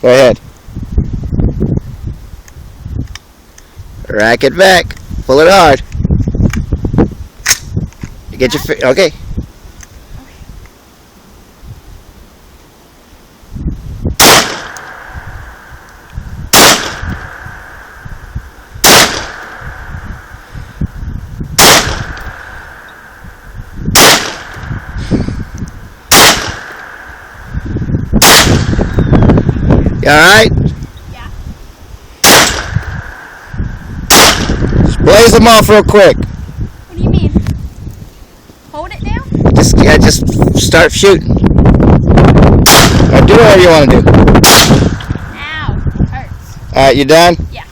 Go ahead. Rack it back. Pull it hard. You get your okay. You alright? Yeah. Just blaze them off real quick. What do you mean? Hold it now? Just start shooting. Or do whatever you want to do. Ow. It hurts. Alright, you done? Yeah.